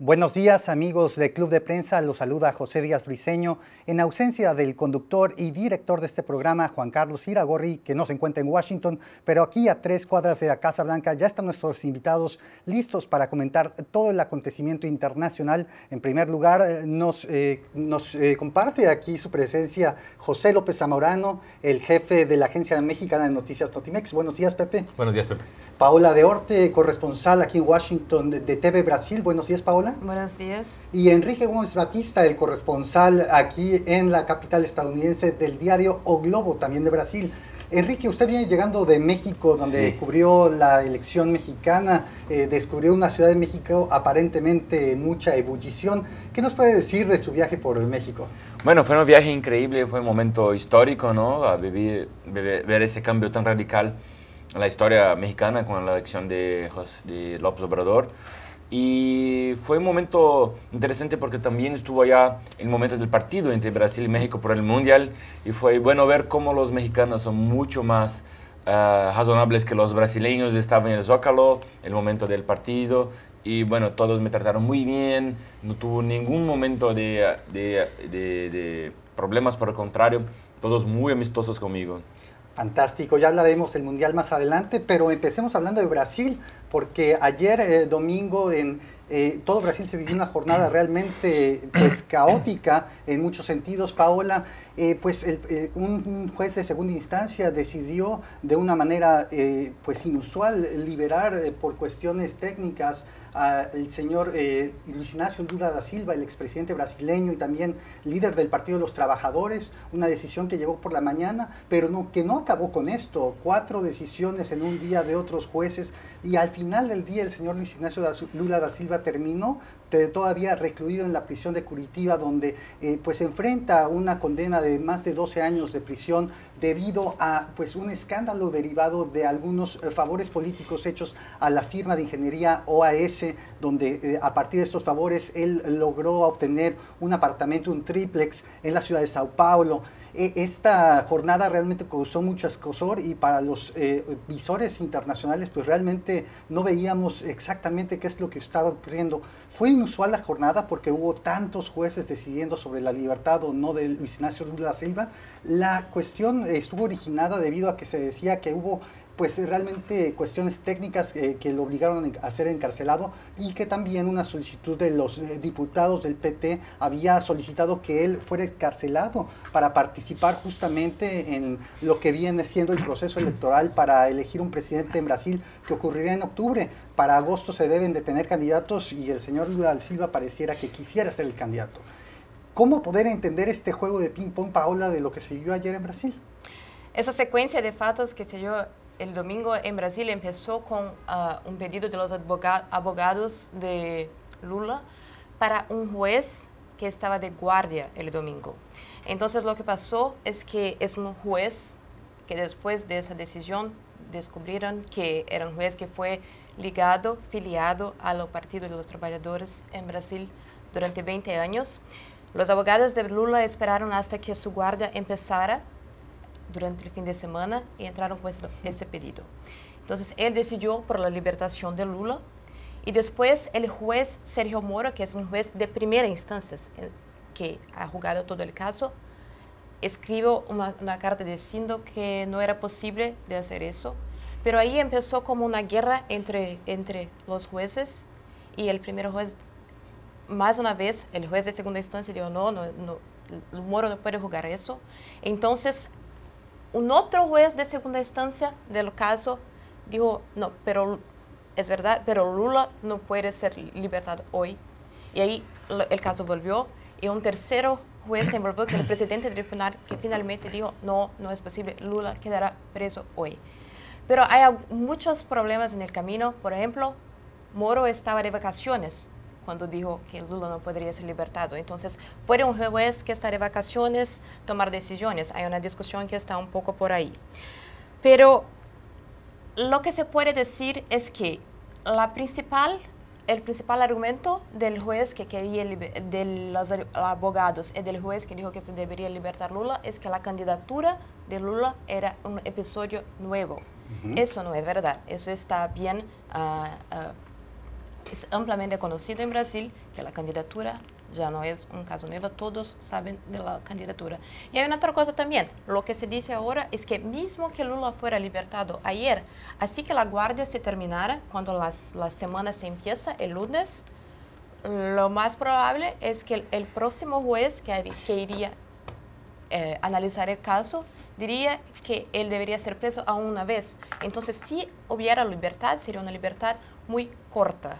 Buenos días, amigos de Club de Prensa. Los saluda José Díaz Briceño. En ausencia del conductor y director de este programa, Juan Carlos Iragorri, que no se encuentra en Washington, pero aquí a 3 cuadras de la Casa Blanca ya están nuestros invitados listos para comentar todo el acontecimiento internacional. En primer lugar, nos comparte aquí su presencia José López Zamorano, el jefe de la Agencia Mexicana de Noticias Notimex. Buenos días, Pepe. Buenos días, Pepe. Paola de Orte, corresponsal aquí en Washington de TV Brasil. Buenos días, Paola. Buenos días. Y Enrique Gómez Batista, el corresponsal aquí en la capital estadounidense del diario O Globo, también de Brasil. Enrique, usted viene llegando de México, donde cubrió la elección mexicana, descubrió una Ciudad de México aparentemente en mucha ebullición. ¿Qué nos puede decir de su viaje por México? Bueno, fue un viaje increíble, fue un momento histórico, ¿no? A ver ese cambio tan radical en la historia mexicana con la elección de López Obrador. Y fue un momento interesante porque también estuvo allá el momento del partido entre Brasil y México por el Mundial. Y fue bueno ver cómo los mexicanos son mucho más razonables que los brasileños. Estaban en el Zócalo, el momento del partido. Y bueno, todos me trataron muy bien. No tuvo ningún momento de problemas, por el contrario, todos muy amistosos conmigo. Fantástico, ya hablaremos del Mundial más adelante, pero empecemos hablando de Brasil, porque ayer domingo en todo Brasil se vivió una jornada realmente caótica en muchos sentidos, Paola. Un juez de segunda instancia decidió de una manera inusual liberar por cuestiones técnicas al señor Luis Inácio Lula da Silva, el expresidente brasileño y también líder del Partido de los Trabajadores, una decisión que llegó por la mañana, pero que no acabó con esto. 4 decisiones en un día de otros jueces, y al final del día el señor Luis Inácio Lula da Silva terminó todavía recluido en la prisión de Curitiba, donde enfrenta una condena de más de 12 años de prisión debido a un escándalo derivado de algunos favores políticos hechos a la firma de ingeniería OAS, donde a partir de estos favores él logró obtener un apartamento, un triplex en la ciudad de Sao Paulo. Esta jornada realmente causó mucho escozor, y para los visores internacionales pues realmente no veíamos exactamente qué es lo que estaba ocurriendo. Fue inusual la jornada porque hubo tantos jueces decidiendo sobre la libertad o no de Luis Inácio Lula da Silva. La cuestión estuvo originada debido a que se decía que hubo realmente cuestiones técnicas que lo obligaron a ser encarcelado, y que también una solicitud de los diputados del PT había solicitado que él fuera encarcelado para participar justamente en lo que viene siendo el proceso electoral para elegir un presidente en Brasil, que ocurrirá en octubre. Para agosto se deben de tener candidatos y el señor Lula da Silva pareciera que quisiera ser el candidato. ¿Cómo poder entender este juego de ping-pong, Paola, de lo que se vivió ayer en Brasil? Esa secuencia de fatos que se dio el domingo en Brasil empezó con un pedido de los abogados de Lula para un juez que estaba de guardia el domingo. Entonces lo que pasó es que es un juez que después de esa decisión descubrieron que era un juez que fue filiado al Partido de los Trabajadores en Brasil durante 20 años. Los abogados de Lula esperaron hasta que su guardia empezara durante el fin de semana y entraron con ese pedido. Entonces, él decidió por la liberación de Lula, y después el juez Sergio Moro, que es un juez de primera instancia, que ha juzgado todo el caso, escribió una carta diciendo que no era posible de hacer eso, pero ahí empezó como una guerra entre los jueces, y el primer juez, más una vez, el juez de segunda instancia dijo, no, Moro no puede juzgar eso. Entonces, un otro juez de segunda instancia del caso dijo, no, pero es verdad, pero Lula no puede ser libertado hoy. Y ahí el caso volvió, y un tercero juez se envolvió, que el presidente del tribunal, que finalmente dijo, no es posible, Lula quedará preso hoy. Pero hay muchos problemas en el camino. Por ejemplo, Moro estaba de vacaciones cuando dijo que Lula no podría ser libertado. Entonces, ¿puede un juez que está de vacaciones tomar decisiones? Hay una discusión que está un poco por ahí. Pero lo que se puede decir es que el principal argumento del juez que quería, de los abogados y del juez que dijo que se debería libertar Lula, es que la candidatura de Lula era un episodio nuevo. Eso no es verdad. Eso está bien, es ampliamente conocido en Brasil que la candidatura ya no es un caso nuevo, todos saben de la candidatura. Y hay una otra cosa también, lo que se dice ahora es que mismo que Lula fuera libertado ayer, así que la guardia se terminara, cuando la semana se empieza, el lunes, lo más probable es que el próximo juez que iría a analizar el caso diría que él debería ser preso aún una vez. Entonces, si hubiera libertad, sería una libertad muy corta.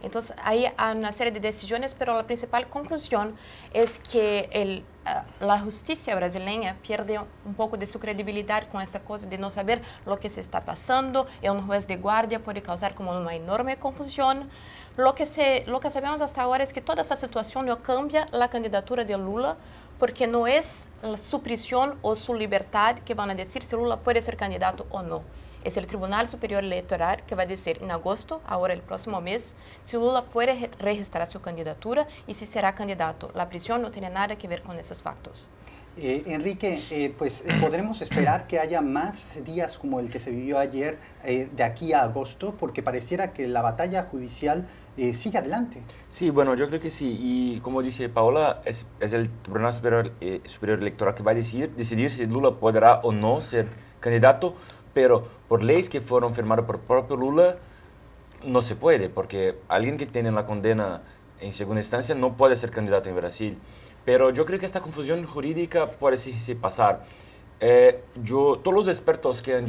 Entonces, ahí hay una serie de decisiones, pero la principal conclusión es que la justicia brasileña pierde un poco de su credibilidad con esa cosa de no saber lo que se está pasando. Un juez de guardia puede causar como una enorme confusión. Lo que sabemos hasta ahora es que toda esta situación no cambia la candidatura de Lula, porque no es su prisión o su libertad que van a decir si Lula puede ser candidato o no. Es el Tribunal Superior Electoral que va a decir en agosto, ahora el próximo mes, si Lula puede registrar su candidatura y si será candidato. La prisión no tiene nada que ver con esos factos. Enrique, pues podremos esperar que haya más días como el que se vivió ayer de aquí a agosto, porque pareciera que la batalla judicial sigue adelante. Sí, bueno, yo creo que sí. Y como dice Paola, es el Tribunal Superior Electoral que va a decidir si Lula podrá o no ser candidato, pero por leyes que fueron firmadas por propio Lula, no se puede, porque alguien que tiene la condena en segunda instancia no puede ser candidato en Brasil. Pero yo creo que esta confusión jurídica puede sí pasar. Todos los expertos que han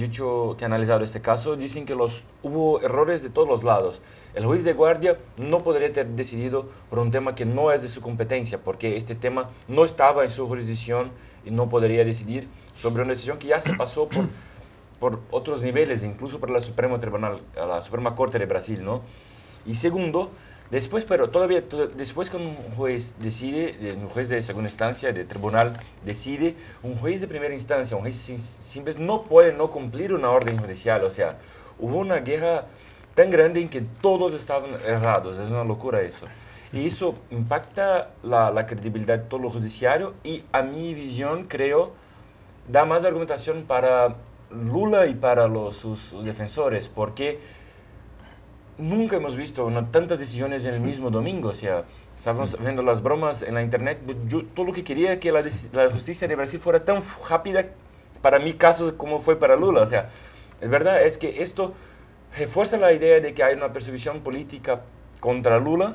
analizado este caso dicen que hubo errores de todos los lados. El juez de guardia no podría haber decidido por un tema que no es de su competencia, porque este tema no estaba en su jurisdicción y no podría decidir sobre una decisión que ya se pasó por otros niveles, incluso por la Suprema Corte de Brasil, ¿no? Y segundo, después que un juez decide, un juez de segunda instancia, de tribunal decide, un juez de primera instancia, un juez simple, no puede no cumplir una orden judicial. O sea, hubo una guerra tan grande en que todos estaban errados. Es una locura eso. Y eso impacta la credibilidad de todo lo judiciario y, a mi visión, creo, da más argumentación para Lula y para sus defensores, porque nunca hemos visto tantas decisiones en el mismo domingo. O sea, estábamos viendo las bromas en la internet. Yo todo lo que quería que la justicia de Brasil fuera tan rápida para mi caso como fue para Lula. O sea, es verdad, es que esto refuerza la idea de que hay una persecución política contra Lula,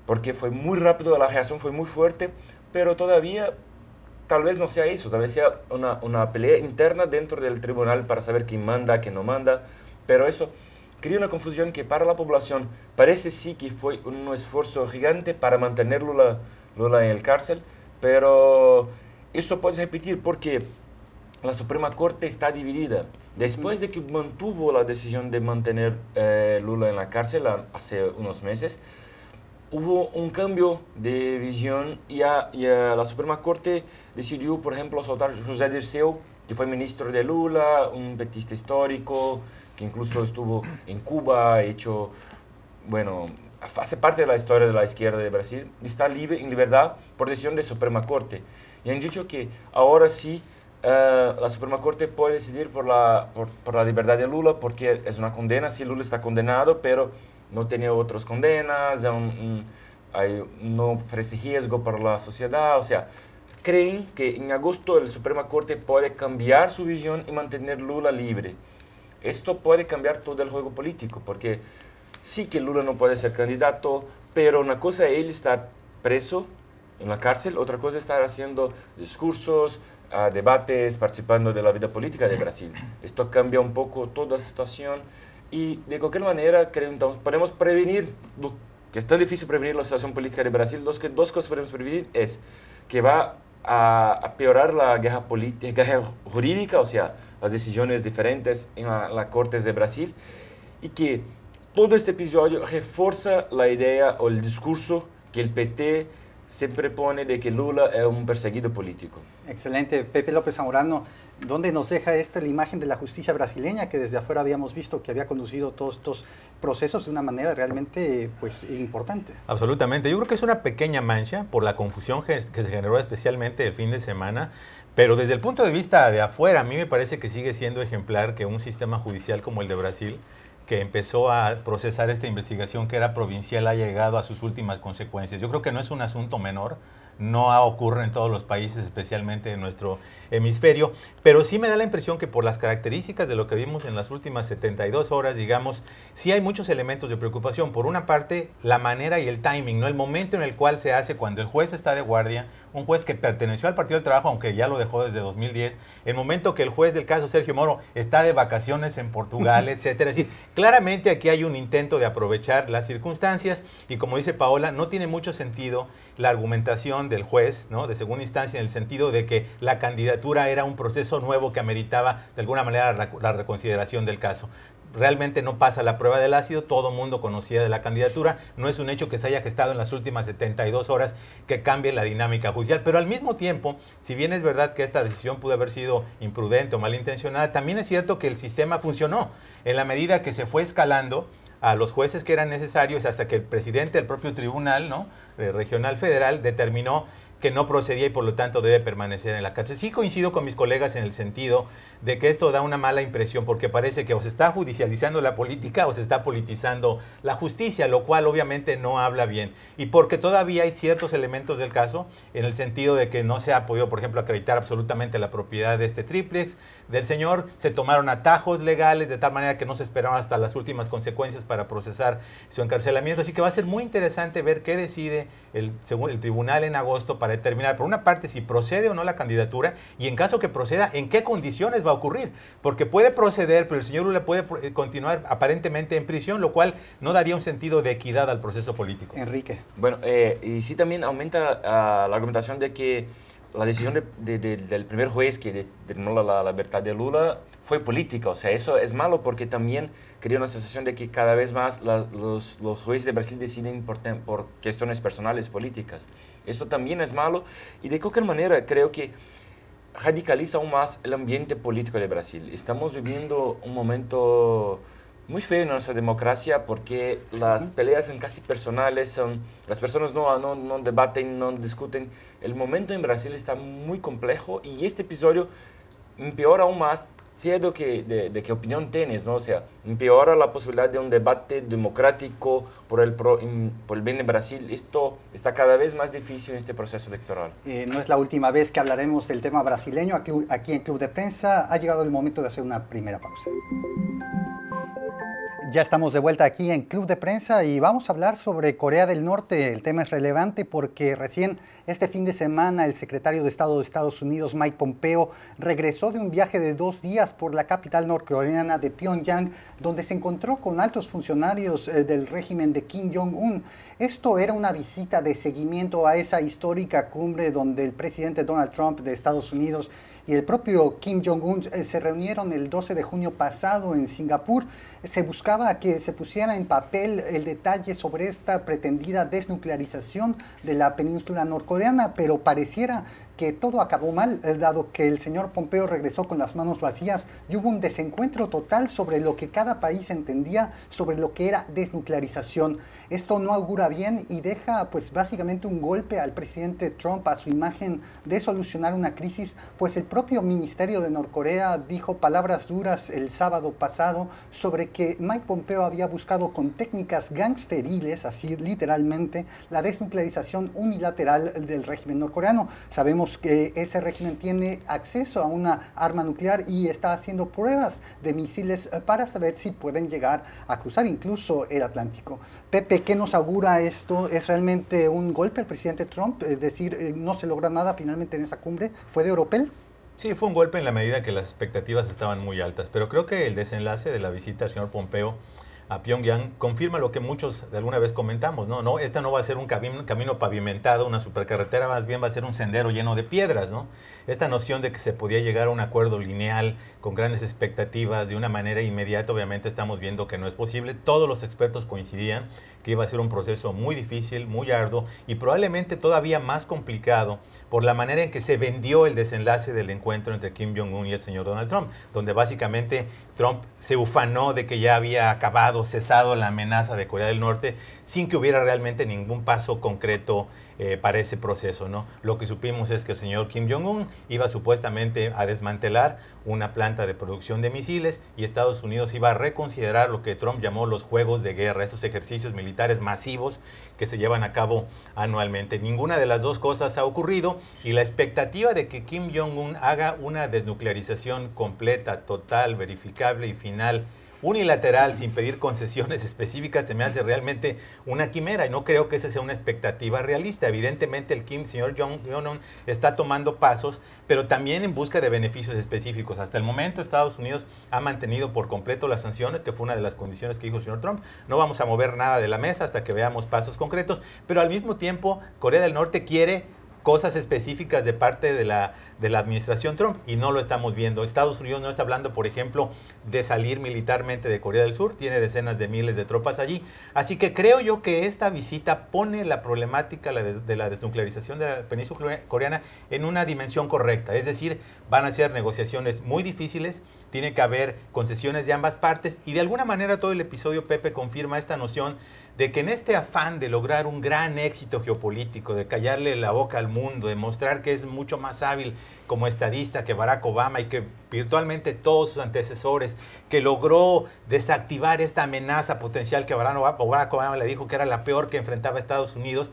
porque fue muy rápido, la reacción fue muy fuerte, pero todavía tal vez no sea eso, tal vez sea una pelea interna dentro del tribunal para saber quién manda, quién no manda, pero eso crea una confusión que para la población parece sí que fue un esfuerzo gigante para mantener Lula en el cárcel, pero eso puede repetir porque la Suprema Corte está dividida. Después de que mantuvo la decisión de mantener Lula en la cárcel hace unos meses, hubo un cambio de visión y la Suprema Corte decidió, por ejemplo, soltar a José Dirceu, que fue ministro de Lula, un petista histórico, que incluso estuvo en Cuba, hace parte de la historia de la izquierda de Brasil, está en libertad por decisión de Suprema Corte. Y han dicho que ahora sí la Suprema Corte puede decidir por la libertad de Lula, porque es una condena, sí, Lula está condenado, pero no tenía otras condenas, no ofrece riesgo para la sociedad. O sea, creen que en agosto la Suprema Corte puede cambiar su visión y mantener Lula libre. Esto puede cambiar todo el juego político, porque sí que Lula no puede ser candidato, pero una cosa es él estar preso en la cárcel, otra cosa es estar haciendo discursos, debates, participando de la vida política de Brasil. Esto cambia un poco toda la situación. Y de cualquier manera, creo entonces, podemos prevenir, que es tan difícil prevenir la situación política de Brasil, dos cosas podemos prevenir, es que va a peorar la guerra jurídica, o sea, las decisiones diferentes en las Cortes de Brasil, y que todo este episodio refuerza la idea o el discurso que el PT se propone de que Lula es un perseguido político. Excelente. Pepe López Zamorano, ¿dónde nos deja la imagen de la justicia brasileña que desde afuera habíamos visto que había conducido todos estos procesos de una manera realmente pues, importante? Absolutamente. Yo creo que es una pequeña mancha por la confusión que se generó especialmente el fin de semana, pero desde el punto de vista de afuera, a mí me parece que sigue siendo ejemplar que un sistema judicial como el de Brasil, que empezó a procesar esta investigación que era provincial, ha llegado a sus últimas consecuencias. Yo creo que no es un asunto menor, no ocurre en todos los países, especialmente en nuestro hemisferio, pero sí me da la impresión que por las características de lo que vimos en las últimas 72 horas, digamos, sí hay muchos elementos de preocupación. Por una parte, la manera y el timing, ¿no? El momento en el cual se hace cuando el juez está de guardia, un juez que perteneció al Partido del Trabajo, aunque ya lo dejó desde 2010, el momento que el juez del caso Sergio Moro está de vacaciones en Portugal, etcétera. Es decir, claramente aquí hay un intento de aprovechar las circunstancias y, como dice Paola, no tiene mucho sentido la argumentación del juez, ¿no?, de segunda instancia, en el sentido de que la candidatura era un proceso nuevo que ameritaba de alguna manera la reconsideración del caso. Realmente no pasa la prueba del ácido, todo mundo conocía de la candidatura, no es un hecho que se haya gestado en las últimas 72 horas que cambie la dinámica judicial, pero al mismo tiempo, si bien es verdad que esta decisión pudo haber sido imprudente o malintencionada, también es cierto que el sistema funcionó en la medida que se fue escalando a los jueces que eran necesarios hasta que el presidente del propio tribunal, ¿no?, regional federal determinó que no procedía y por lo tanto debe permanecer en la cárcel. Sí coincido con mis colegas en el sentido de que esto da una mala impresión porque parece que o se está judicializando la política o se está politizando la justicia, lo cual obviamente no habla bien. Y porque todavía hay ciertos elementos del caso en el sentido de que no se ha podido, por ejemplo, acreditar absolutamente la propiedad de este triplex del señor, se tomaron atajos legales de tal manera que no se esperaron hasta las últimas consecuencias para procesar su encarcelamiento. Así que va a ser muy interesante ver qué decide el tribunal en agosto para determinar, por una parte, si procede o no la candidatura y en caso que proceda, en qué condiciones va a ocurrir. Porque puede proceder, pero el señor Lula puede continuar aparentemente en prisión, lo cual no daría un sentido de equidad al proceso político. Enrique. Bueno, y sí también aumenta la argumentación de que la decisión del primer juez que determinó la libertad de Lula fue política. O sea, eso es malo porque también crea una sensación de que cada vez más los jueces de Brasil deciden por cuestiones personales, políticas. Eso también es malo y de cualquier manera creo que radicaliza aún más el ambiente político de Brasil. Estamos viviendo un momento muy feo en nuestra democracia porque las peleas son casi personales, las personas no debaten, no discuten. El momento en Brasil está muy complejo y este episodio empeora aún más, sea de qué opinión tienes, ¿no? O sea, empeora la posibilidad de un debate democrático por el bien de Brasil. Esto está cada vez más difícil en este proceso electoral. No es la última vez que hablaremos del tema brasileño aquí en Club de Prensa. Ha llegado el momento de hacer una primera pausa. Ya estamos de vuelta aquí en Club de Prensa y vamos a hablar sobre Corea del Norte. El tema es relevante porque recién este fin de semana el secretario de Estado de Estados Unidos, Mike Pompeo, regresó de un viaje de 2 días por la capital norcoreana de Pyongyang, donde se encontró con altos funcionarios del régimen de Kim Jong-un. Esto era una visita de seguimiento a esa histórica cumbre donde el presidente Donald Trump de Estados Unidos y el propio Kim Jong-un se reunieron el 12 de junio pasado en Singapur. Se buscaba que se pusiera en papel el detalle sobre esta pretendida desnuclearización de la península norcoreana, pero pareciera que todo acabó mal, dado que el señor Pompeo regresó con las manos vacías y hubo un desencuentro total sobre lo que cada país entendía sobre lo que era desnuclearización. Esto no augura bien y deja pues básicamente un golpe al presidente Trump, a su imagen de solucionar una crisis, pues el propio Ministerio de Norcorea dijo palabras duras el sábado pasado sobre que Mike Pompeo había buscado con técnicas gangsteriles, así literalmente, la desnuclearización unilateral del régimen norcoreano. Sabemos que ese régimen tiene acceso a una arma nuclear y está haciendo pruebas de misiles para saber si pueden llegar a cruzar incluso el Atlántico. Pepe, ¿qué nos augura esto? ¿Es realmente un golpe al presidente Trump? Es decir, no se logra nada finalmente en esa cumbre. ¿Fue de Oropel? Sí, fue un golpe en la medida que las expectativas estaban muy altas, pero creo que el desenlace de la visita del señor Pompeo a Pyongyang confirma lo que muchos de alguna vez comentamos, ¿no? Esta no va a ser un camino pavimentado, una supercarretera, más bien va a ser un sendero lleno de piedras, ¿no? Esta noción de que se podía llegar a un acuerdo lineal con grandes expectativas de una manera inmediata, obviamente estamos viendo que no es posible. Todos los expertos coincidían que iba a ser un proceso muy difícil, muy arduo y probablemente todavía más complicado por la manera en que se vendió el desenlace del encuentro entre Kim Jong-un y el señor Donald Trump, donde básicamente Trump se ufanó de que ya había acabado, cesado la amenaza de Corea del Norte sin que hubiera realmente ningún paso concreto para ese proceso, ¿no? Lo que supimos es que el señor Kim Jong-un iba supuestamente a desmantelar una planta de producción de misiles y Estados Unidos iba a reconsiderar lo que Trump llamó los juegos de guerra, esos ejercicios militares masivos que se llevan a cabo anualmente. Ninguna de las dos cosas ha ocurrido y la expectativa de que Kim Jong-un haga una desnuclearización completa, total, verificable y final, unilateral, sin pedir concesiones específicas, se me hace realmente una quimera y no creo que esa sea una expectativa realista. Evidentemente el señor Jong-un está tomando pasos, pero también en busca de beneficios específicos. Hasta el momento Estados Unidos ha mantenido por completo las sanciones, que fue una de las condiciones que dijo el señor Trump. No vamos a mover nada de la mesa hasta que veamos pasos concretos, pero al mismo tiempo Corea del Norte quiere cosas específicas de parte de la administración Trump y no lo estamos viendo. Estados Unidos no está hablando, por ejemplo, de salir militarmente de Corea del Sur, tiene decenas de miles de tropas allí. Así que creo yo que esta visita pone la problemática de la desnuclearización de la península coreana en una dimensión correcta. Es decir, van a ser negociaciones muy difíciles, tiene que haber concesiones de ambas partes y de alguna manera todo el episodio, Pepe, confirma esta noción de que en este afán de lograr un gran éxito geopolítico, de callarle la boca al mundo, de mostrar que es mucho más hábil como estadista que Barack Obama y que virtualmente todos sus antecesores, que logró desactivar esta amenaza potencial que Barack Obama le dijo que era la peor que enfrentaba a Estados Unidos,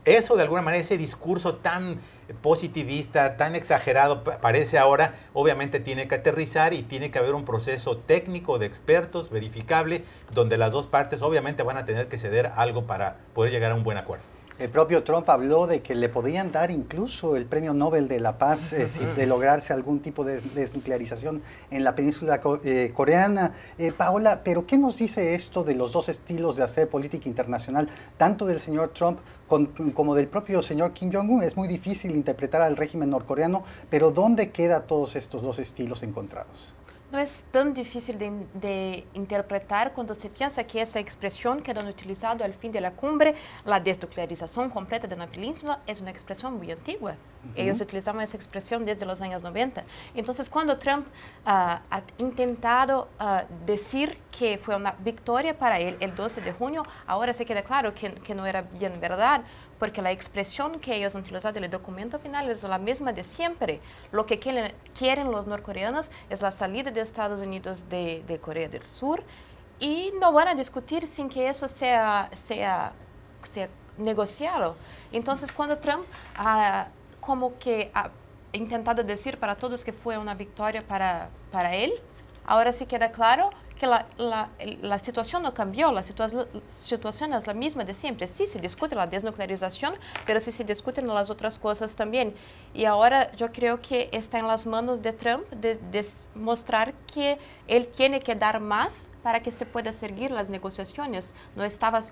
eso de alguna manera, ese discurso tan positivista, tan exagerado parece ahora, obviamente tiene que aterrizar y tiene que haber un proceso técnico de expertos, verificable, donde las dos partes obviamente van a tener que ceder algo para poder llegar a un buen acuerdo. El propio Trump habló de que le podían dar incluso el Premio Nobel de la Paz de lograrse algún tipo de desnuclearización en la península coreana. Paola, ¿pero qué nos dice esto de los dos estilos de hacer política internacional, tanto del señor Trump como del propio señor Kim Jong-un? Es muy difícil interpretar al régimen norcoreano, pero ¿dónde quedan todos estos dos estilos encontrados? No es tan difícil de interpretar cuando se piensa que esa expresión que han utilizado al fin de la cumbre, la desnuclearización completa de una península, es una expresión muy antigua. Ellos utilizaban esa expresión desde los años 90. Entonces, cuando Trump ha intentado decir que fue una victoria para él el 12 de junio, ahora se queda claro que no era bien verdad, porque la expresión que ellos han utilizado en el documento final es la misma de siempre. Lo que quieren los norcoreanos es la salida de Estados Unidos de Corea del Sur y no van a discutir sin que eso sea negociado. Entonces, cuando Trump como que ha intentado decir para todos que fue una victoria para él, ahora sí queda claro que la situación no cambió, la situación es la misma de siempre. Sí se discute la desnuclearización, pero sí se discuten las otras cosas también. Y ahora yo creo que está en las manos de Trump de mostrar que él tiene que dar más para que se pueda seguir las negociaciones.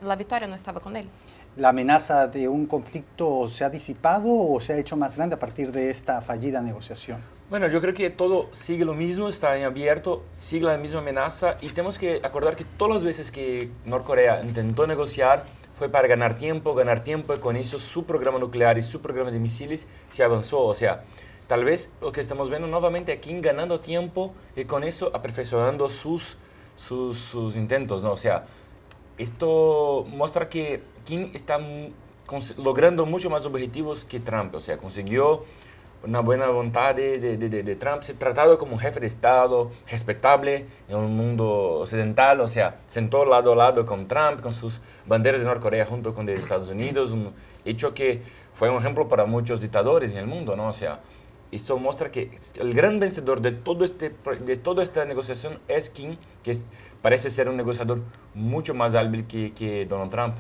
La victoria no estaba con él. ¿La amenaza de un conflicto se ha disipado o se ha hecho más grande a partir de esta fallida negociación? Bueno, yo creo que todo sigue lo mismo, está en abierto, sigue la misma amenaza y tenemos que acordar que todas las veces que Norcorea intentó negociar fue para ganar tiempo y con eso su programa nuclear y su programa de misiles se avanzó. O sea, tal vez lo que estamos viendo nuevamente aquí ganando tiempo y con eso aperfeccionando sus intentos, ¿no? O sea, esto muestra que Kim está logrando mucho más objetivos que Trump. O sea, consiguió una buena voluntad de Trump, se tratado como un jefe de Estado respetable en un mundo occidental, o sea, sentó lado a lado con Trump, con sus banderas de Norcorea junto con de Estados Unidos, un hecho que fue un ejemplo para muchos dictadores en el mundo, ¿no? O sea, esto muestra que el gran vencedor de toda esta negociación es Kim, que parece ser un negociador mucho más hábil que Donald Trump.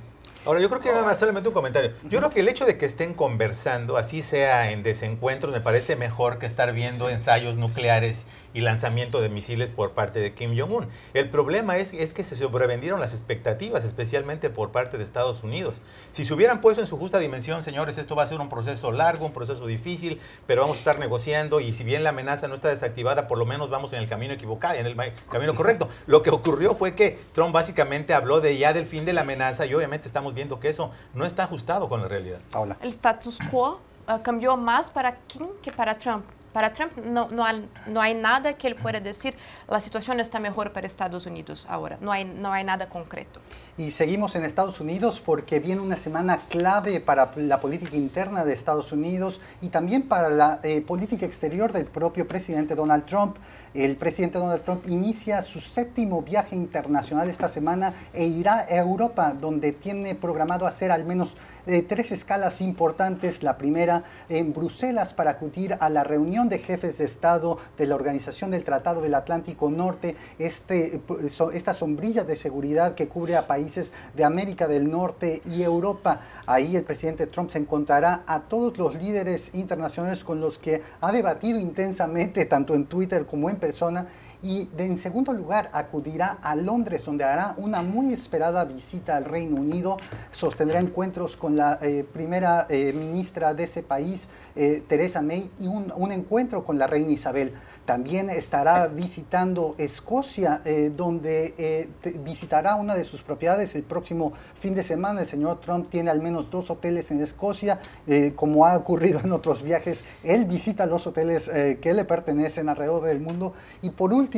Ahora, yo creo que nada más solamente un comentario. Yo creo que el hecho de que estén conversando, así sea en desencuentros, me parece mejor que estar viendo ensayos nucleares y lanzamiento de misiles por parte de Kim Jong-un. El problema es que se sobrevendieron las expectativas, especialmente por parte de Estados Unidos. Si se hubieran puesto en su justa dimensión, señores, esto va a ser un proceso largo, un proceso difícil, pero vamos a estar negociando y si bien la amenaza no está desactivada, por lo menos vamos en el camino equivocado, en el camino correcto. Lo que ocurrió fue que Trump básicamente habló de ya del fin de la amenaza y obviamente estamos viendo que eso no está ajustado con la realidad. Paola. El status quo cambió más para Kim que para Trump. Para Trump no hay nada que él pueda decir, la situación está mejor para Estados Unidos ahora, no hay nada concreto. Y seguimos en Estados Unidos porque viene una semana clave para la política interna de Estados Unidos y también para la política exterior del propio presidente Donald Trump. El presidente Donald Trump inicia su 7º viaje internacional esta semana e irá a Europa, donde tiene programado hacer al menos 3 escalas importantes. La primera en Bruselas para acudir a la reunión de jefes de Estado de la Organización del Tratado del Atlántico Norte, esta sombrilla de seguridad que cubre a países de América del Norte y Europa. Ahí el presidente Trump se encontrará a todos los líderes internacionales con los que ha debatido intensamente, tanto en Twitter como en persona. Y en segundo lugar acudirá a Londres, donde hará una muy esperada visita al Reino Unido. Sostendrá encuentros con la primera ministra de ese país, Theresa May, y un encuentro con la reina Isabel. También estará visitando Escocia, donde visitará una de sus propiedades el próximo fin de semana. El señor Trump tiene al menos 2 hoteles en Escocia. Como ha ocurrido en otros viajes, él visita los hoteles que le pertenecen alrededor del mundo. Y por último,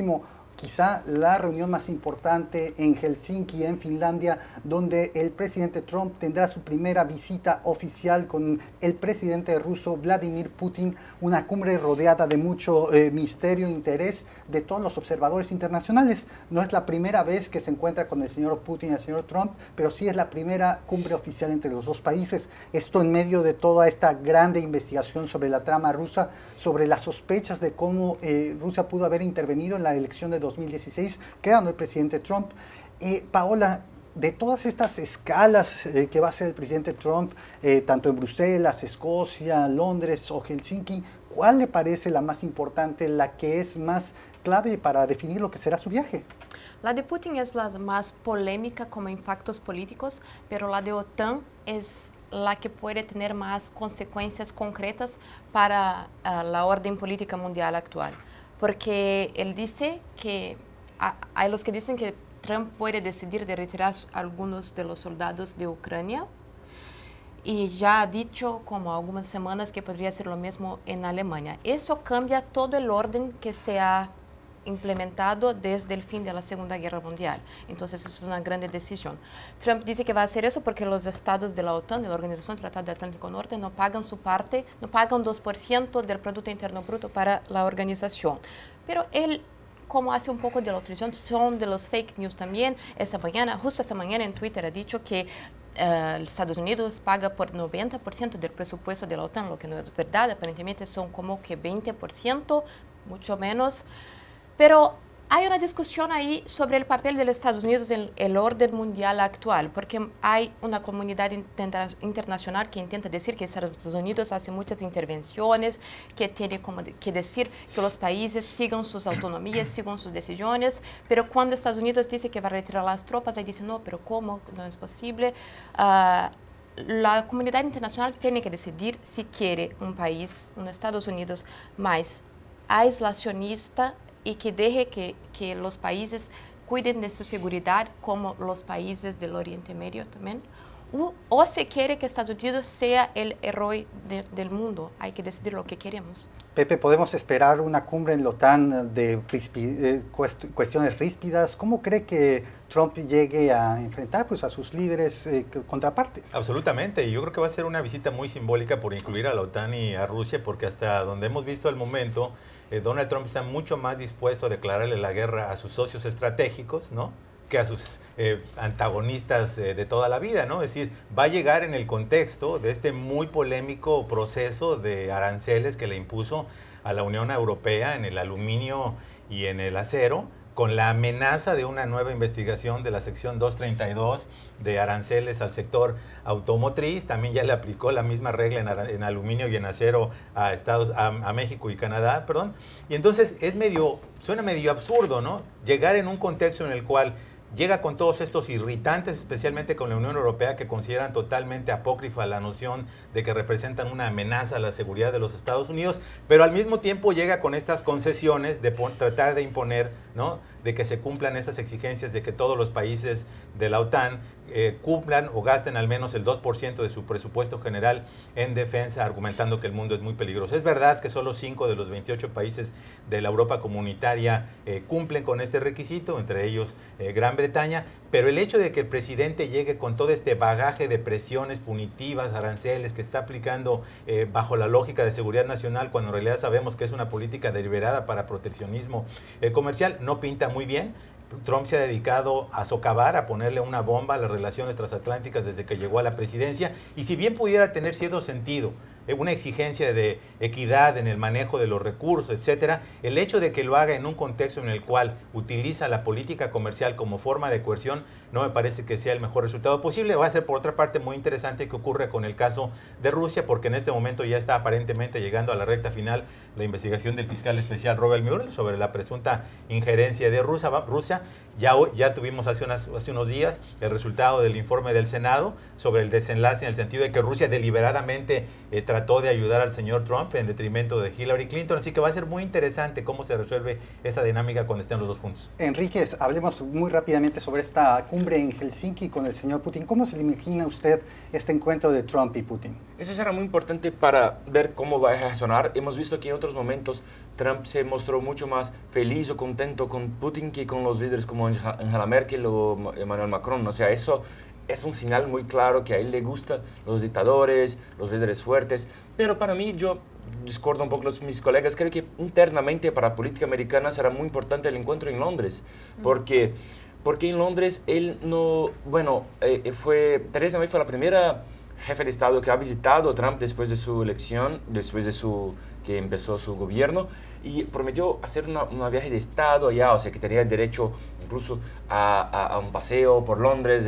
quizá la reunión más importante en Helsinki, en Finlandia, donde el presidente Trump tendrá su primera visita oficial con el presidente ruso Vladimir Putin, una cumbre rodeada de mucho misterio e interés de todos los observadores internacionales. No es la primera vez que se encuentra con el señor Putin y el señor Trump, pero sí es la primera cumbre oficial entre los dos países. Esto en medio de toda esta grande investigación sobre la trama rusa, sobre las sospechas de cómo Rusia pudo haber intervenido en la elección de 2016, quedando el presidente Trump. Paola, de todas estas escalas que va a hacer el presidente Trump, tanto en Bruselas, Escocia, Londres o Helsinki, ¿cuál le parece la más importante, la que es más clave para definir lo que será su viaje? La de Putin es la más polémica como impactos políticos, pero la de OTAN es la que puede tener más consecuencias concretas para la orden política mundial actual. Porque él dice que hay los que dicen que Trump puede decidir de retirar algunos de los soldados de Ucrania y ya ha dicho como algunas semanas que podría ser lo mismo en Alemania. Eso cambia todo el orden que se ha implementado desde el fin de la Segunda Guerra Mundial. Entonces, eso es una gran decisión. Trump dice que va a hacer eso porque los estados de la OTAN, de la Organización del Tratado del Atlántico Norte, no pagan su parte, no pagan 2% del Producto Interno Bruto para la organización. Pero él, como hace un poco de la utilización de los fake news también, justo esta mañana en Twitter ha dicho que Estados Unidos paga por 90% del presupuesto de la OTAN, lo que no es verdad, aparentemente son como que 20%, mucho menos. Pero hay una discusión ahí sobre el papel de los Estados Unidos en el orden mundial actual, porque hay una comunidad internacional que intenta decir que Estados Unidos hace muchas intervenciones, que tiene como que decir que los países sigan sus autonomías, sigan sus decisiones, pero cuando Estados Unidos dice que va a retirar las tropas, ahí dicen, no, pero ¿cómo? No es posible. La comunidad internacional tiene que decidir si quiere un país, un Estados Unidos más aislacionista, y que deje que los países cuiden de su seguridad, como los países del Oriente Medio también, o se quiere que Estados Unidos sea el héroe del mundo. Hay que decidir lo que queremos. Pepe, ¿podemos esperar una cumbre en la OTAN de cuestiones ríspidas? ¿Cómo cree que Trump llegue a enfrentar a sus líderes contrapartes? Absolutamente, y yo creo que va a ser una visita muy simbólica por incluir a la OTAN y a Rusia, porque hasta donde hemos visto al momento, Donald Trump está mucho más dispuesto a declararle la guerra a sus socios estratégicos, ¿no?, que a sus antagonistas de toda la vida, ¿no? Es decir, va a llegar en el contexto de este muy polémico proceso de aranceles que le impuso a la Unión Europea en el aluminio y en el acero, con la amenaza de una nueva investigación de la sección 232 de aranceles al sector automotriz. También ya le aplicó la misma regla en aluminio y en acero a México y Canadá, perdón. Y entonces suena medio absurdo, ¿no? Llegar en un contexto en el cual llega con todos estos irritantes, especialmente con la Unión Europea, que consideran totalmente apócrifa la noción de que representan una amenaza a la seguridad de los Estados Unidos, pero al mismo tiempo llega con estas concesiones de tratar de imponer, ¿no?, de que se cumplan esas exigencias de que todos los países de la OTAN cumplan o gasten al menos el 2% de su presupuesto general en defensa, argumentando que el mundo es muy peligroso. Es verdad que solo 5 de los 28 países de la Europa comunitaria cumplen con este requisito, entre ellos Gran Bretaña, pero el hecho de que el presidente llegue con todo este bagaje de presiones punitivas, aranceles que está aplicando bajo la lógica de seguridad nacional, cuando en realidad sabemos que es una política deliberada para proteccionismo comercial, no pinta muy bien. Trump se ha dedicado a socavar, a ponerle una bomba a las relaciones transatlánticas desde que llegó a la presidencia, y si bien pudiera tener cierto sentido una exigencia de equidad en el manejo de los recursos, etcétera, el hecho de que lo haga en un contexto en el cual utiliza la política comercial como forma de coerción no me parece que sea el mejor resultado posible. Va a ser, por otra parte, muy interesante qué ocurre con el caso de Rusia, porque en este momento ya está aparentemente llegando a la recta final la investigación del fiscal especial Robert Mueller sobre la presunta injerencia de Rusia. Ya tuvimos hace unos días el resultado del informe del Senado sobre el desenlace, en el sentido de que Rusia deliberadamente trató de ayudar al señor Trump en detrimento de Hillary Clinton, así que va a ser muy interesante cómo se resuelve esa dinámica cuando estén los dos juntos. Enrique, hablemos muy rápidamente sobre esta cumbre en Helsinki con el señor Putin. ¿Cómo se le imagina usted este encuentro de Trump y Putin? Eso será muy importante para ver cómo va a reaccionar. Hemos visto que en otros momentos Trump se mostró mucho más feliz o contento con Putin que con los líderes como Angela Merkel o Emmanuel Macron. O sea, eso es un señal muy claro que a él le gustan los dictadores, los líderes fuertes. Pero para mí, yo discordo un poco con mis colegas, creo que internamente para la política americana será muy importante el encuentro en Londres. Porque en Londres él no... Bueno, Theresa May fue la primera jefe de Estado que ha visitado a Trump después de su elección, después de que empezó su gobierno, y prometió hacer una viaje de Estado allá, o sea, que tenía derecho incluso a un paseo por Londres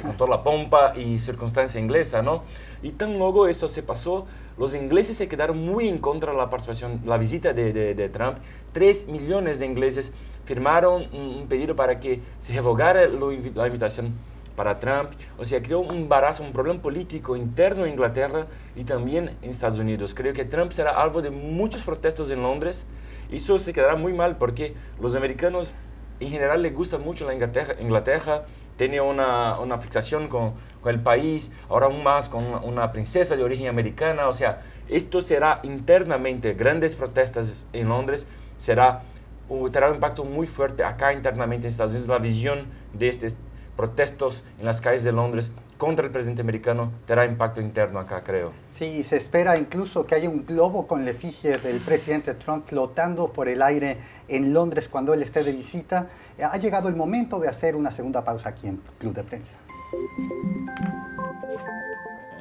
con toda la pompa y circunstancia inglesa, ¿no? Y tan luego esto se pasó, los ingleses se quedaron muy en contra de la visita de Trump. 3 millones de ingleses firmaron un pedido para que se revogara la invitación para Trump. O sea, creó un embarazo, un problema político interno en Inglaterra y también en Estados Unidos. Creo que Trump será alvo de muchos protestos en Londres y eso se quedará muy mal porque los americanos en general les gusta mucho la Inglaterra, tiene una fixación con el país, ahora aún más con una princesa de origen americana. O sea, esto será internamente, grandes protestas en Londres, tendrá un impacto muy fuerte acá internamente en Estados Unidos. La visión de estos protestos en las calles de Londres contra el presidente americano tendrá impacto interno acá, creo. Sí, se espera incluso que haya un globo con la efigie del presidente Trump flotando por el aire en Londres cuando él esté de visita. Ha llegado el momento de hacer una segunda pausa aquí en Club de Prensa.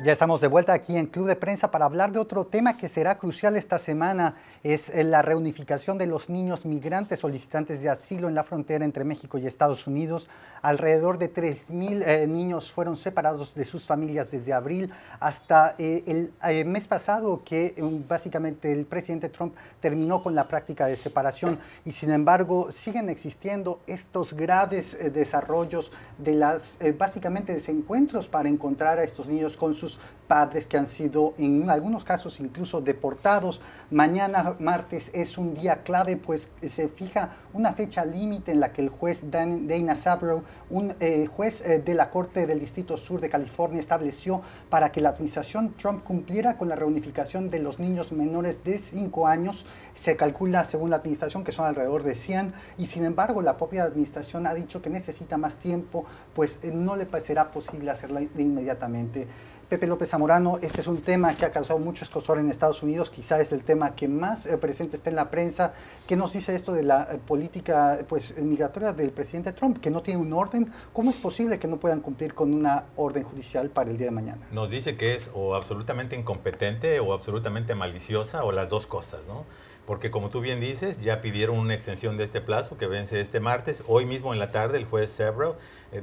Ya estamos de vuelta aquí en Club de Prensa para hablar de otro tema que será crucial esta semana. Es la reunificación de los niños migrantes solicitantes de asilo en la frontera entre México y Estados Unidos. Alrededor de 3,000 niños fueron separados de sus familias desde abril hasta el mes pasado, que básicamente el presidente Trump terminó con la práctica de separación. Y sin embargo, siguen existiendo estos graves desarrollos de básicamente desencuentros para encontrar a estos niños con sus padres que han sido en algunos casos incluso deportados. Mañana martes es un día clave, pues se fija una fecha límite en la que el juez Dana Sabro, un juez de la Corte del Distrito Sur de California, estableció para que la administración Trump cumpliera con la reunificación de los niños menores de 5 años. Se calcula, según la administración, que son alrededor de 100, y sin embargo la propia administración ha dicho que necesita más tiempo, pues no le será posible hacerla de inmediatamente. Pepe López Zamorano, este es un tema que ha causado mucho escozor en Estados Unidos, quizá es el tema que más presente está en la prensa. ¿Qué nos dice esto de la política migratoria del presidente Trump, que no tiene un orden? ¿Cómo es posible que no puedan cumplir con una orden judicial para el día de mañana? Nos dice que es o absolutamente incompetente o absolutamente maliciosa o las dos cosas, ¿no? porque como tú bien dices, ya pidieron una extensión de este plazo que vence este martes. Hoy mismo en la tarde el juez Several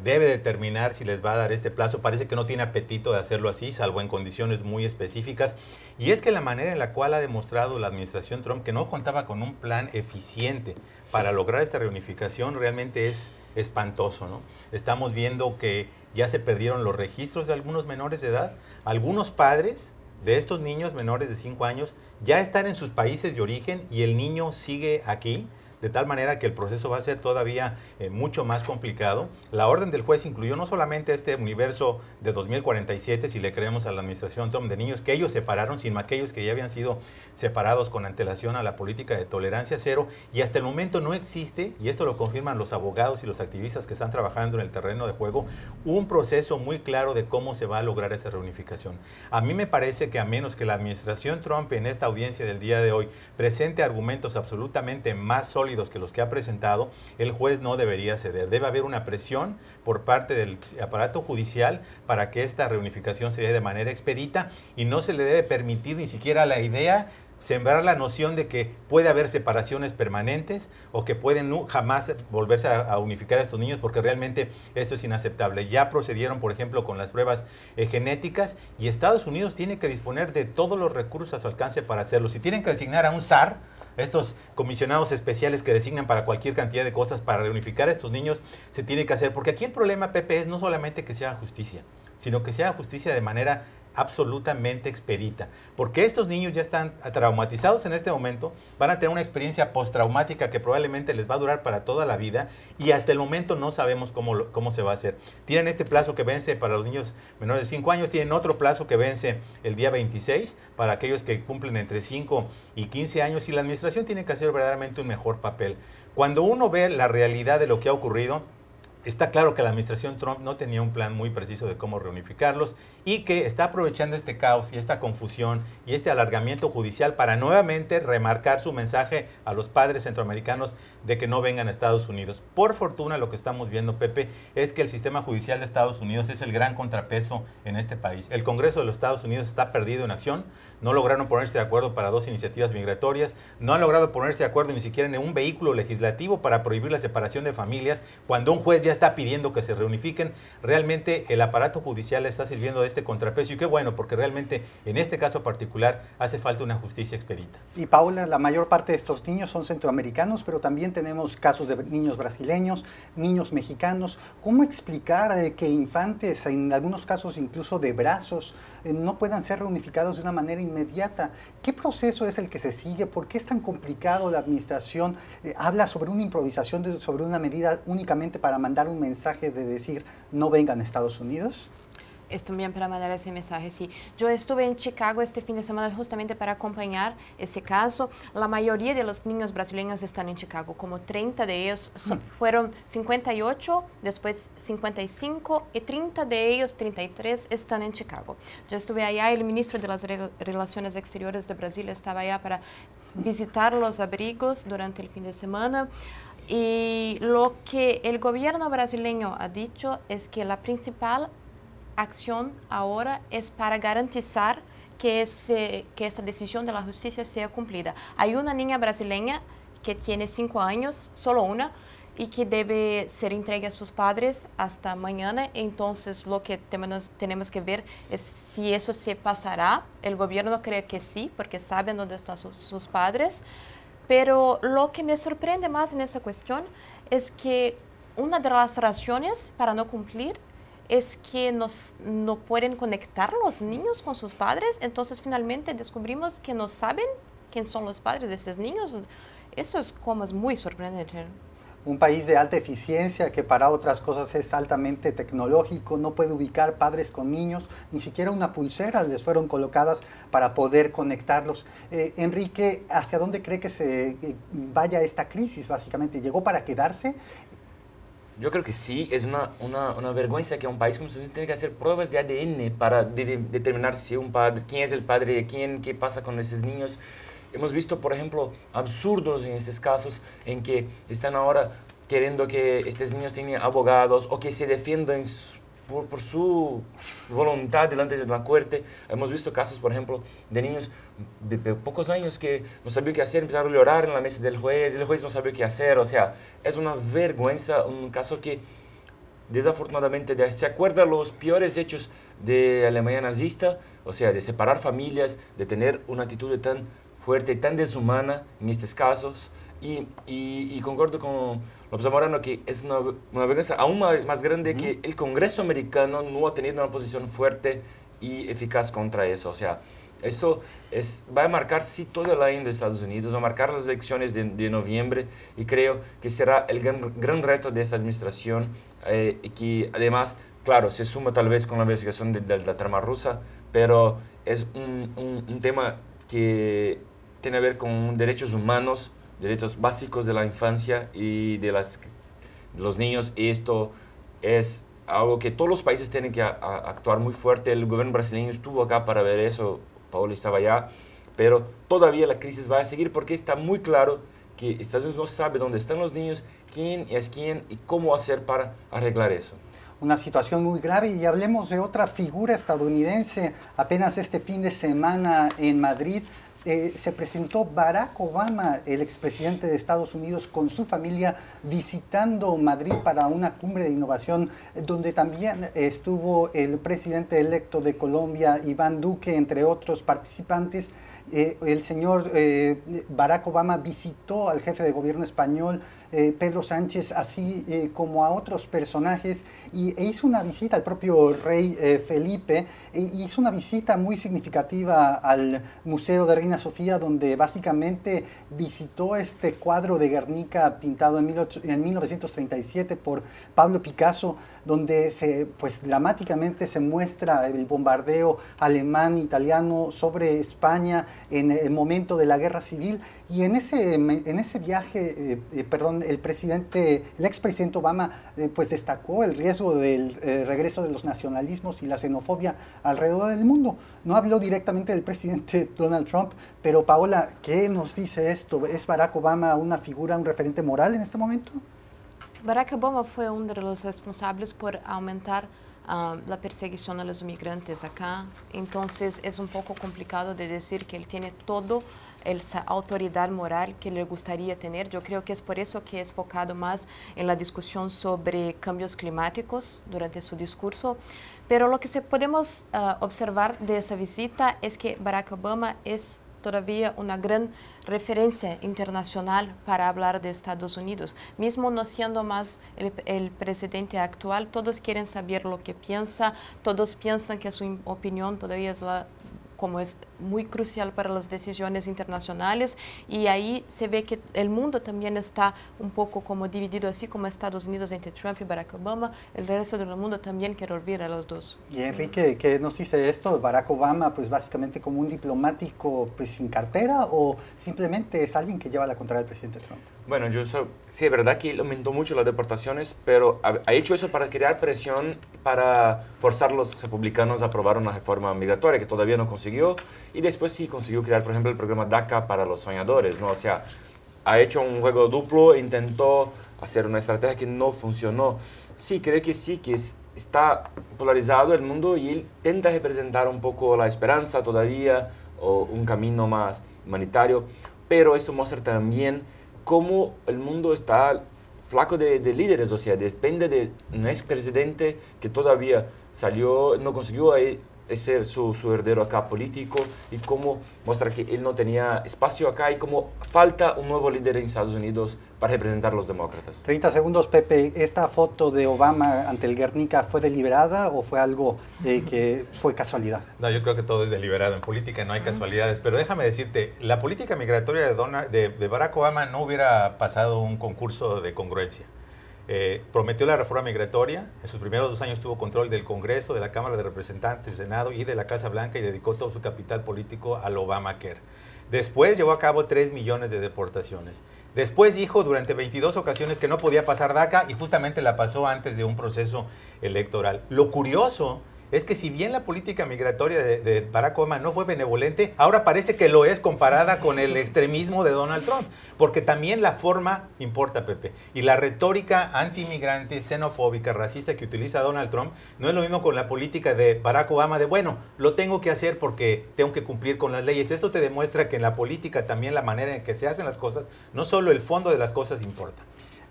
debe determinar si les va a dar este plazo. Parece que no tiene apetito de hacerlo así, salvo en condiciones muy específicas. Y es que la manera en la cual ha demostrado la administración Trump que no contaba con un plan eficiente para lograr esta reunificación realmente es espantoso, ¿no? Estamos viendo que ya se perdieron los registros de algunos menores de edad. Algunos padres de estos niños menores de 5 años ya están en sus países de origen y el niño sigue aquí, de tal manera que el proceso va a ser todavía mucho más complicado. La orden del juez incluyó no solamente este universo de 2047, si le creemos a la administración Trump, de niños que ellos separaron, sino aquellos que ya habían sido separados con antelación a la política de tolerancia cero, y hasta el momento no existe, y esto lo confirman los abogados y los activistas que están trabajando en el terreno de juego, un proceso muy claro de cómo se va a lograr esa reunificación. A mí me parece que a menos que la administración Trump en esta audiencia del día de hoy presente argumentos absolutamente más sólidos que los que ha presentado, el juez no debería ceder. Debe haber una presión por parte del aparato judicial para que esta reunificación se dé de manera expedita, y no se le debe permitir ni siquiera la idea sembrar la noción de que puede haber separaciones permanentes o que pueden jamás volverse a unificar a estos niños, porque realmente esto es inaceptable. Ya procedieron, por ejemplo, con las pruebas genéticas, y Estados Unidos tiene que disponer de todos los recursos a su alcance para hacerlo. Si tienen que designar a un SAR, estos comisionados especiales que designan para cualquier cantidad de cosas para reunificar a estos niños, se tiene que hacer. Porque aquí el problema, Pepe, es no solamente que sea justicia, sino que sea justicia de manera absolutamente expedita, porque estos niños ya están traumatizados en este momento, van a tener una experiencia postraumática que probablemente les va a durar para toda la vida, y hasta el momento no sabemos cómo se va a hacer. Tienen este plazo que vence para los niños menores de 5 años, tienen otro plazo que vence el día 26 para aquellos que cumplen entre 5 y 15 años, y la administración tiene que hacer verdaderamente un mejor papel. Cuando uno ve la realidad de lo que ha ocurrido, está claro que la administración Trump no tenía un plan muy preciso de cómo reunificarlos, y que está aprovechando este caos y esta confusión y este alargamiento judicial para nuevamente remarcar su mensaje a los padres centroamericanos de que no vengan a Estados Unidos. Por fortuna, lo que estamos viendo, Pepe, es que el sistema judicial de Estados Unidos es el gran contrapeso en este país. El Congreso de los Estados Unidos está perdido en acción, no lograron ponerse de acuerdo para 2 iniciativas migratorias, no han logrado ponerse de acuerdo ni siquiera en un vehículo legislativo para prohibir la separación de familias, cuando un juez ya está pidiendo que se reunifiquen. Realmente el aparato judicial está sirviendo de este contrapeso, y qué bueno, porque realmente en este caso particular hace falta una justicia expedita. Y Paula, la mayor parte de estos niños son centroamericanos, pero también tenemos casos de niños brasileños, niños mexicanos. ¿Cómo explicar que infantes, en algunos casos incluso de brazos, no puedan ser reunificados de una manera inmediata? ¿Qué proceso es el que se sigue? ¿Por qué es tan complicado? La administración habla sobre una improvisación, sobre una medida únicamente para mandar un mensaje de decir no vengan a Estados Unidos. Es también para mandar ese mensaje, sí. Yo estuve en Chicago este fin de semana justamente para acompañar ese caso. La mayoría de los niños brasileños están en Chicago, como 30 de ellos fueron 58, después 55 y 30 de ellos, 33, están en Chicago. Yo estuve allá, el ministro de las Relaciones Exteriores de Brasil estaba allá para visitar los abrigos durante el fin de semana. Y lo que el gobierno brasileño ha dicho es que la principal acción ahora es para garantizar que esta decisión de la justicia sea cumplida. Hay una niña brasileña que tiene 5 años, solo una, y que debe ser entregue a sus padres hasta mañana. Entonces, lo que tenemos que ver es si eso se pasará. El gobierno cree que sí, porque saben dónde están sus padres. Pero lo que me sorprende más en esa cuestión es que una de las razones para no cumplir es que no pueden conectar los niños con sus padres. Entonces, finalmente descubrimos que no saben quién son los padres de esos niños. Eso es muy sorprendente. Un país de alta eficiencia que para otras cosas es altamente tecnológico, no puede ubicar padres con niños, ni siquiera una pulsera les fueron colocadas para poder conectarlos. Enrique, ¿hacia dónde cree que se vaya esta crisis básicamente? ¿Llegó para quedarse? Yo creo que sí, es una vergüenza que un país como Estados Unidos tiene que hacer pruebas de ADN para determinar si un padre, quién es el padre de quién, qué pasa con esos niños. Hemos visto, por ejemplo, absurdos en estos casos en que están ahora queriendo que estos niños tengan abogados o que se defiendan por su voluntad delante de la corte. Hemos visto casos, por ejemplo, de niños de pocos años que no sabían qué hacer, empezaron a llorar en la mesa del juez, y el juez no sabía qué hacer. O sea, es una vergüenza, un caso que desafortunadamente se acuerda los peores hechos de Alemania nazista, o sea, de separar familias, de tener una actitud tan fuerte, tan deshumana en estos casos. Y concuerdo con López Zamorano que es una vergüenza aún más grande que el Congreso americano no ha tenido una posición fuerte y eficaz contra eso. O sea, esto va a marcar sí todo el año de Estados Unidos, va a marcar las elecciones de noviembre, y creo que será el gran reto de esta administración, que además, claro, se suma tal vez con la investigación de la trama rusa, pero es un tema que tiene que ver con derechos humanos, derechos básicos de la infancia y de los niños, y esto es algo que todos los países tienen que actuar muy fuerte. El gobierno brasileño estuvo acá para ver eso, Paolo estaba allá, pero todavía la crisis va a seguir porque está muy claro que Estados Unidos no sabe dónde están los niños, quién es quién y cómo hacer para arreglar eso. Una situación muy grave. Y hablemos de otra figura estadounidense. Apenas este fin de semana en Madrid se presentó Barack Obama, el expresidente de Estados Unidos, con su familia visitando Madrid para una cumbre de innovación, donde también estuvo el presidente electo de Colombia, Iván Duque, entre otros participantes. El señor Barack Obama visitó al jefe de gobierno español, Pedro Sánchez, así como a otros personajes, e hizo una visita al propio rey Felipe, hizo una visita muy significativa al Museo de Reina Sofía, donde básicamente visitó este cuadro de Guernica pintado en 1937 por Pablo Picasso, donde pues dramáticamente se muestra el bombardeo alemán italiano sobre España en el momento de la guerra civil. Y en ese viaje, el expresidente Obama pues destacó el riesgo del regreso de los nacionalismos y la xenofobia alrededor del mundo. No habló directamente del presidente Donald Trump, pero Paola, ¿qué nos dice esto? ¿Es Barack Obama una figura, un referente moral en este momento? Barack Obama fue uno de los responsables por aumentar la perseguición a los inmigrantes acá. Entonces es un poco complicado de decir que él tiene todo esa autoridad moral que le gustaría tener. Yo creo que es por eso que es enfocado más en la discusión sobre cambios climáticos durante su discurso. Pero lo que podemos observar de esa visita es que Barack Obama es todavía una gran referencia internacional para hablar de Estados Unidos. Mismo no siendo más el presidente actual, todos quieren saber lo que piensa, todos piensan que su opinión todavía es como es muy crucial para las decisiones internacionales, y ahí se ve que el mundo también está un poco como dividido, así como Estados Unidos entre Trump y Barack Obama, el resto del mundo también quiere olvidar a los dos. Y Enrique, ¿qué nos dice esto? ¿Barack Obama pues básicamente como un diplomático pues sin cartera, o simplemente es alguien que lleva la contraria al presidente Trump? Bueno, sí, es verdad que aumentó mucho las deportaciones, pero ha hecho eso para crear presión, para forzar a los republicanos a aprobar una reforma migratoria que todavía no consiguió, y después sí consiguió crear, por ejemplo, el programa DACA para los soñadores, ¿no? O sea, ha hecho un juego duplo, intentó hacer una estrategia que no funcionó. Sí, creo que sí, que está polarizado el mundo, y él intenta representar un poco la esperanza todavía, o un camino más humanitario, pero eso muestra también cómo el mundo está flaco de líderes. O sea, depende de un expresidente que todavía no consiguió ser su heredero acá político, y cómo muestra que él no tenía espacio acá, y cómo falta un nuevo líder en Estados Unidos para representar a los demócratas. 30 segundos, Pepe. ¿Esta foto de Obama ante el Guernica fue deliberada o fue algo que fue casualidad? No, yo creo que todo es deliberado. En política no hay casualidades. Pero déjame decirte, la política migratoria de Barack Obama no hubiera pasado un concurso de congruencia. Prometió la reforma migratoria, en sus primeros 2 años tuvo control del Congreso, de la Cámara de Representantes, del Senado y de la Casa Blanca, y dedicó todo su capital político al Obamacare. Después llevó a cabo 3 millones de deportaciones. Después dijo durante 22 ocasiones que no podía pasar DACA, y justamente la pasó antes de un proceso electoral. Lo curioso es que si bien la política migratoria de Barack Obama no fue benevolente, ahora parece que lo es comparada con el extremismo de Donald Trump, porque también la forma importa, Pepe, y la retórica anti-inmigrante, xenofóbica, racista que utiliza Donald Trump no es lo mismo con la política de Barack Obama de, bueno, lo tengo que hacer porque tengo que cumplir con las leyes. Esto te demuestra que en la política también la manera en que se hacen las cosas, no solo el fondo de las cosas importa.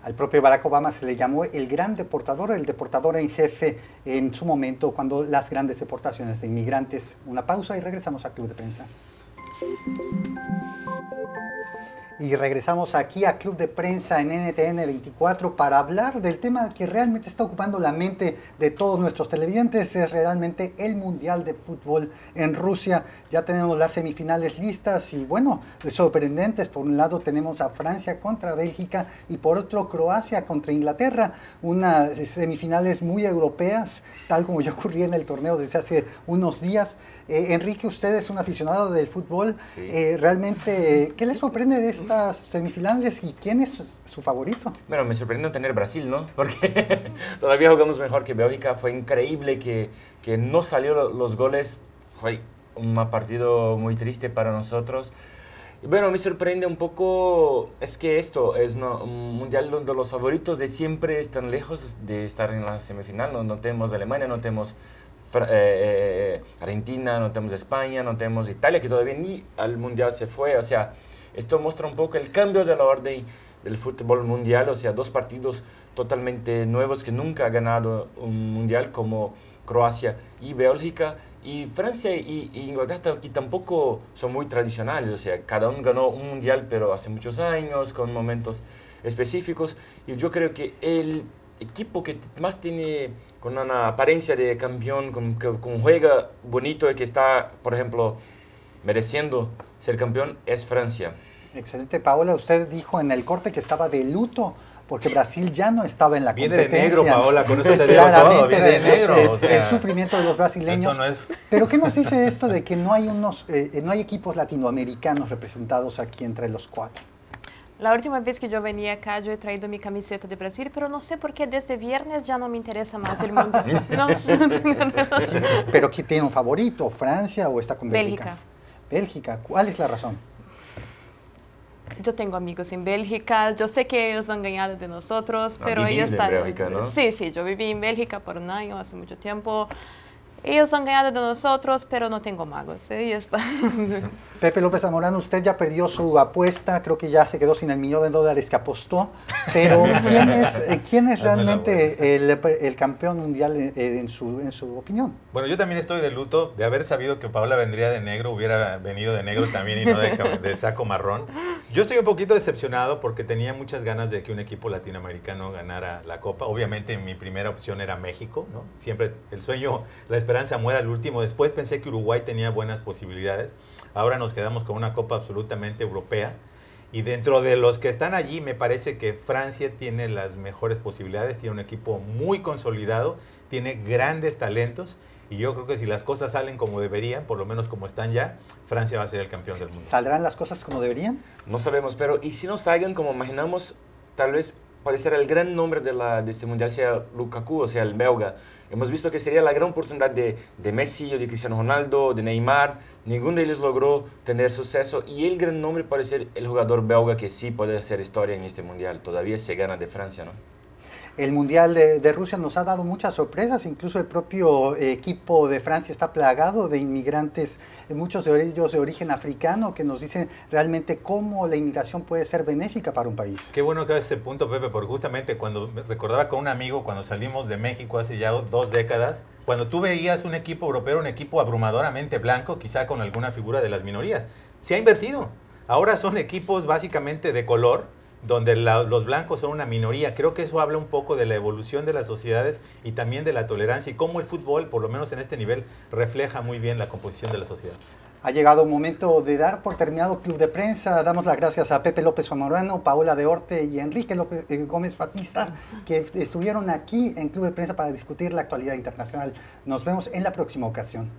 Al propio Barack Obama se le llamó el gran deportador, el deportador en jefe en su momento cuando las grandes deportaciones de inmigrantes. Una pausa y regresamos a Club de Prensa. Y regresamos aquí a Club de Prensa en NTN 24 para hablar del tema que realmente está ocupando la mente de todos nuestros televidentes. Es realmente el Mundial de Fútbol en Rusia. Ya tenemos las semifinales listas y bueno, sorprendentes. Por un lado tenemos a Francia contra Bélgica y por otro Croacia contra Inglaterra. Unas semifinales muy europeas, tal como ya ocurría en el torneo desde hace unos días. Enrique, usted es un aficionado del fútbol. Sí. Realmente, ¿qué le sorprende de estas semifinales y quién es su favorito? Bueno, me sorprendió tener Brasil, ¿no? Porque todavía jugamos mejor que Bélgica. Fue increíble que no salieron los goles. Fue un partido muy triste para nosotros. Y bueno, me sorprende un poco, es que esto es un mundial donde los favoritos de siempre están lejos de estar en la semifinal. No tenemos Alemania, no tenemos Argentina, no tenemos España, no tenemos Italia, que todavía ni al mundial se fue. O sea, esto muestra un poco el cambio de la orden del fútbol mundial. O sea, dos partidos totalmente nuevos que nunca han ganado un mundial, como Croacia y Bélgica. Y Francia y Inglaterra, que tampoco son muy tradicionales. O sea, cada uno ganó un mundial, pero hace muchos años, con momentos específicos. Y yo creo que el equipo que más tiene con una apariencia de campeón, con juega bonito y que está, por ejemplo, mereciendo ser campeón, es Francia. Excelente, Paola. Usted dijo en el corte que estaba de luto porque Brasil ya no estaba en la competencia. Viene de negro, Paola, con eso te digo todo, viene de negro. O sea, el sufrimiento de los brasileños. No es... Pero ¿qué nos dice esto de que no hay equipos latinoamericanos representados aquí entre los cuatro? La última vez que yo venía acá, yo he traído mi camiseta de Brasil, pero no sé por qué desde viernes ya no me interesa más el mundo. No. ¿Pero quién tiene un favorito? ¿Francia o está con Bélgica? Bélgica. ¿Cuál es la razón? Yo tengo amigos en Bélgica, yo sé que ellos han ganado de nosotros, pero ellos están... en Bélgica, ¿no? Sí, yo viví en Bélgica por un año, hace mucho tiempo. Ellos han ganado de nosotros, pero no tengo magos, ya está. Pepe López Zamorano, usted ya perdió su apuesta, creo que ya se quedó sin el $1.000.000 que apostó, pero ¿quién es realmente el campeón mundial en su opinión? Bueno, yo también estoy de luto de haber sabido que Paola vendría de negro, hubiera venido de negro también y no de saco marrón. Yo estoy un poquito decepcionado porque tenía muchas ganas de que un equipo latinoamericano ganara la Copa. Obviamente mi primera opción era México, ¿no? Siempre el sueño, la esperanza muere al último. Después pensé que Uruguay tenía buenas posibilidades. Ahora nos quedamos con una Copa absolutamente europea. Y dentro de los que están allí, me parece que Francia tiene las mejores posibilidades. Tiene un equipo muy consolidado, tiene grandes talentos. Y yo creo que si las cosas salen como deberían, por lo menos como están ya, Francia va a ser el campeón del mundo. ¿Saldrán las cosas como deberían? No sabemos, pero y si no salgan como imaginamos, tal vez puede ser el gran nombre de este mundial sea Lukaku, o sea, el belga. Hemos visto que sería la gran oportunidad de Messi o de Cristiano Ronaldo, de Neymar. Ninguno de ellos logró tener suceso y el gran nombre puede ser el jugador belga que sí puede hacer historia en este mundial. Todavía se gana de Francia, ¿no? El Mundial de Rusia nos ha dado muchas sorpresas, incluso el propio equipo de Francia está plagado de inmigrantes, muchos de ellos de origen africano, que nos dicen realmente cómo la inmigración puede ser benéfica para un país. Qué bueno que haces ese punto, Pepe, porque justamente cuando recordaba con un amigo, cuando salimos de México hace ya 2 décadas, cuando tú veías un equipo europeo, un equipo abrumadoramente blanco, quizá con alguna figura de las minorías, se ha invertido. Ahora son equipos básicamente de color, donde los blancos son una minoría. Creo que eso habla un poco de la evolución de las sociedades y también de la tolerancia y cómo el fútbol, por lo menos en este nivel, refleja muy bien la composición de la sociedad. Ha llegado el momento de dar por terminado Club de Prensa. Damos las gracias a Pepe López Zamorano, Paola de Orte y Enrique Gómez Batista, que estuvieron aquí en Club de Prensa para discutir la actualidad internacional. Nos vemos en la próxima ocasión.